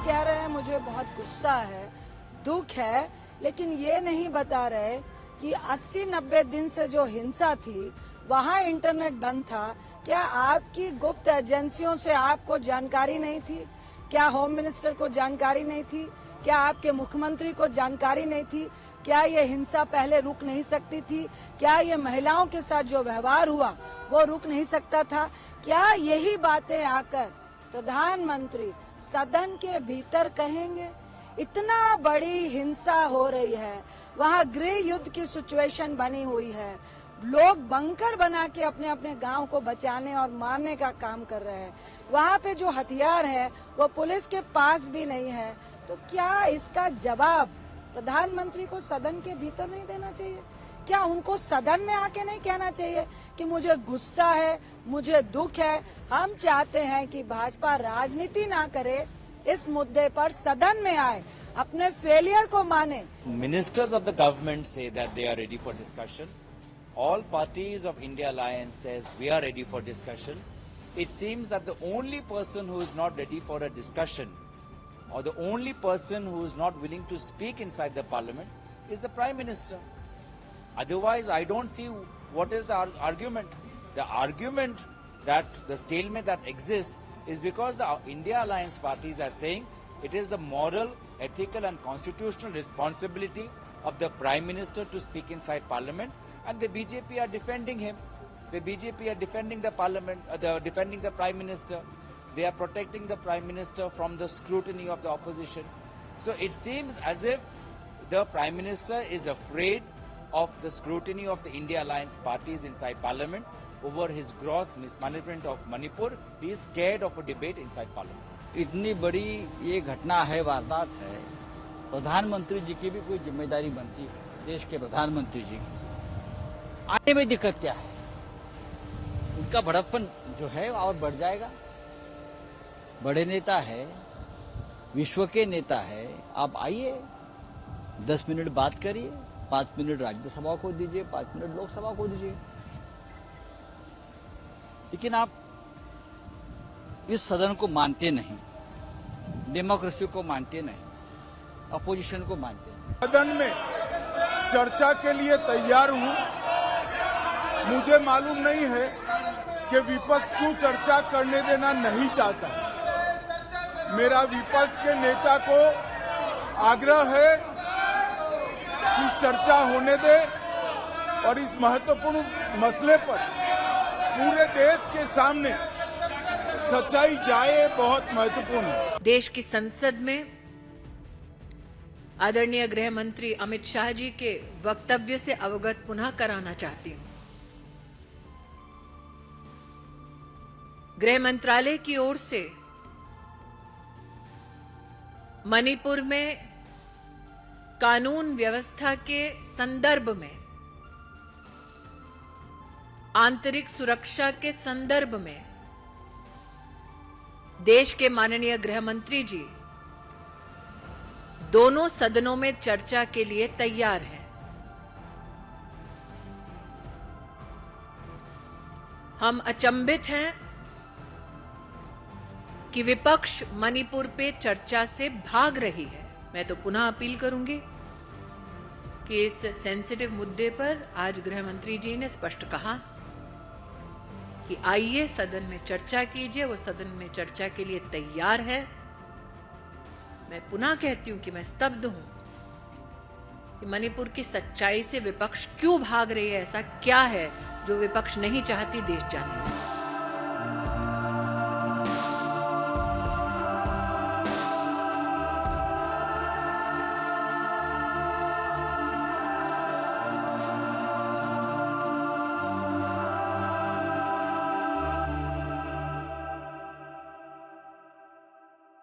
कह रहे हैं मुझे बहुत गुस्सा है, दुख है, लेकिन ये नहीं बता रहे कि 80-90 दिन से जो हिंसा थी वहाँ इंटरनेट बंद था। क्या आपकी गुप्त एजेंसियों से आपको जानकारी नहीं थी? क्या होम मिनिस्टर को जानकारी नहीं थी? क्या आपके मुख्यमंत्री को जानकारी नहीं थी? क्या ये हिंसा पहले रुक नहीं सकती थी? क्या ये महिलाओं के साथ जो व्यवहार हुआ वो रुक नहीं सकता था? क्या यही बातें आकर प्रधानमंत्री सदन के भीतर कहेंगे? इतना बड़ी हिंसा हो रही है, वहाँ गृह युद्ध की सिचुएशन बनी हुई है, लोग बंकर बना के अपने अपने गांव को बचाने और मारने का काम कर रहे हैं। वहाँ पे जो हथियार है वो पुलिस के पास भी नहीं है। तो क्या इसका जवाब प्रधानमंत्री को सदन के भीतर नहीं देना चाहिए? क्या उनको सदन में आके नहीं कहना चाहिए कि मुझे गुस्सा है, मुझे दुख है? हम चाहते हैं कि भाजपा राजनीति ना करे, इस मुद्दे पर सदन में आए, अपने फेलियर को माने। Ministers of the government say that they are ready for discussion. All parties of India Alliance says we are ready for discussion. It seems that the only person who is not ready for a discussion, or the only person who is not willing to speak inside the parliament, is the Prime Minister. Otherwise, I don't see what is the argument. The argument that the stalemate that exists is because the India Alliance parties are saying it is the moral, ethical and constitutional responsibility of the Prime Minister to speak inside Parliament, and the BJP are defending him. The BJP are defending the Parliament, defending the Prime Minister. They are protecting the Prime Minister from the scrutiny of the opposition. So it seems as if the Prime Minister is afraid of the scrutiny of the India Alliance parties inside Parliament over his gross mismanagement of Manipur. He is scared of a debate inside Parliament. इतनी बड़ी ये घटना है, वारदात है, प्रधानमंत्री जी की भी कोई जिम्मेदारी बनती है। देश के प्रधानमंत्री जी की आने में दिक्कत क्या है? उनका बड़प्पन जो है और बढ़ जाएगा। बड़े नेता है, विश्व के नेता है, आप आइए, 10 मिनट बात करिए, 5 मिनट राज्यसभा को दीजिए, 5 मिनट लोकसभा को दीजिए। लेकिन आप इस सदन को मानते नहीं, डेमोक्रेसी को मानते नहीं, अपोजिशन को मानते नहीं। सदन में चर्चा के लिए तैयार हूं। मुझे मालूम नहीं है कि विपक्ष क्यों चर्चा करने देना नहीं चाहता। मेरा विपक्ष के नेता को आग्रह है कि चर्चा होने दे और इस महत्वपूर्ण मसले पर पूरे देश के सामने सच्चाई जाए, बहुत महत्वपूर्ण है। देश की संसद में आदरणीय गृह मंत्री अमित शाह जी के वक्तव्य से अवगत पुनः कराना चाहती हूं। गृह मंत्रालय की ओर से मणिपुर में कानून व्यवस्था के संदर्भ में, आंतरिक सुरक्षा के संदर्भ में देश के माननीय गृह मंत्री जी दोनों सदनों में चर्चा के लिए तैयार हैं। हम अचंभित हैं कि विपक्ष मणिपुर पे चर्चा से भाग रही है। मैं तो पुनः अपील करूंगी कि इस सेंसिटिव मुद्दे पर आज गृह मंत्री जी ने स्पष्ट कहा कि आइए सदन में चर्चा कीजिए, वो सदन में चर्चा के लिए तैयार है। मैं पुनः कहती हूं कि मैं स्तब्ध हूं कि मणिपुर की सच्चाई से विपक्ष क्यों भाग रही है। ऐसा क्या है जो विपक्ष नहीं चाहती देश जाने।